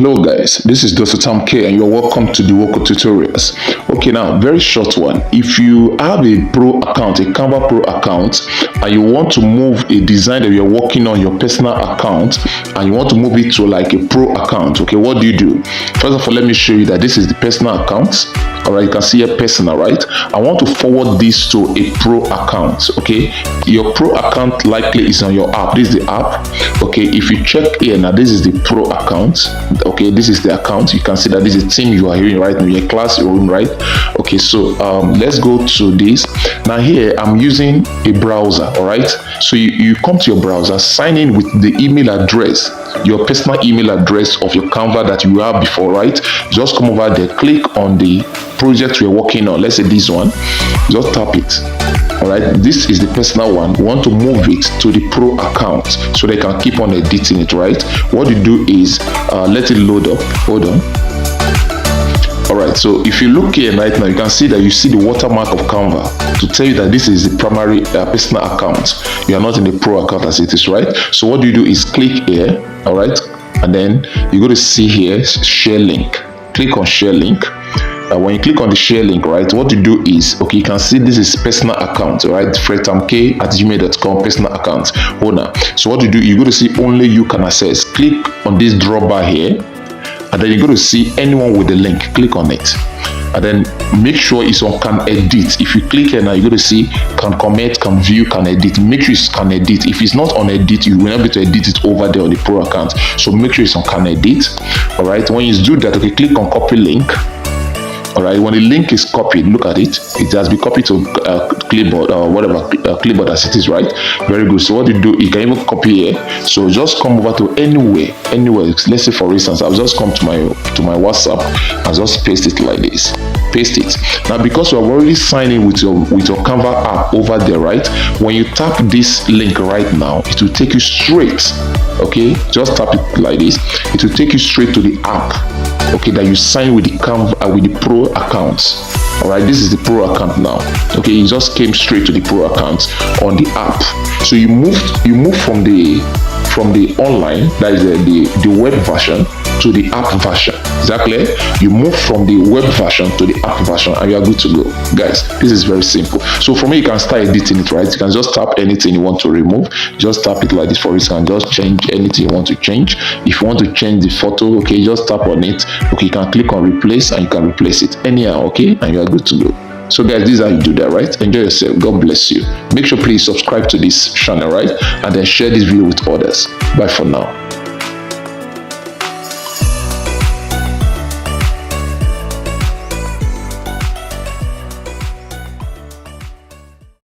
Hello guys, this is Dr. Tom K and you're welcome to the Woko Tutorials. Okay, now very short one. If you have a pro account, a Canva pro account, and you want to move a design that you're working on your personal account and you want to move it to like a pro account, okay, what do? First of all, let me show you that this is the personal account. All right, you can see here personal, right? I want to forward this to a pro account. Okay, your pro account likely is on your app. This is the app. Okay, if you check here now, this is the pro account. Okay, this is the account. You can see that this is the team you are hearing right now, your classroom, right? Okay, so let's go to this. Now here I'm using a browser. All right, so you come to your browser, sign in with the email address, your personal email address of your Canva that you have before, right? Just come over there, click on the project we're working on. Let's say this one, just tap it. All right, this is the personal one. We want to move it to the pro account so they can keep on editing it, right? What you do is let it load up. Hold on. All right, so if you look here right now, you can see that you see the watermark of Canva to tell you that this is the primary personal account. You are not in the pro account as it is, right? So what you do is click here, all right, and then you go to see here share link. Click on share link. When you click on the share link, right, what you do is, okay, you can see this is personal account, right? fredtamk@gmail.com personal account owner. So what you do, you go to see only you can access. Click on this drawbar here, and then you go to see anyone with the link. Click on it, and then make sure it's on can edit. If you click here now, you go to see can comment, can view, can edit. Make sure it's can edit. If it's not on edit, you will not be able to edit it over there on the pro account. So make sure it's on can edit. All right, when you do that, okay, click on copy link. All right, when the link is copied, look at it. It has been copied to clipboard or whatever clipboard as it is, right? Very good. So what you do, you can even copy here. So just come over to anywhere. Let's say for instance, I'll just come to my WhatsApp and just paste it like this. Paste it. Now because you are already signing with your Canva app over there, right? When you tap this link right now, it will take you straight. Okay, just tap it like this. It will take you straight to the app. Okay, that you sign with the Canva with the pro account. All right, this is the pro account now. Okay, you just came straight to the pro account on the app. So you move from the online, that is the web version, to the app version. Exactly. You move from the web version to the app version and you are good to go. Guys, this is very simple. So for me, you can start editing it, right? You can just tap anything you want to remove. Just tap it like this. For instance, just change anything you want to change. If you want to change the photo, okay, just tap on it. Okay, you can click on replace and you can replace it anyhow, okay? And you are good to go. So guys, this is how you do that, right? Enjoy yourself. God bless you. Make sure please subscribe to this channel, right? And then share this video with others. Bye for now.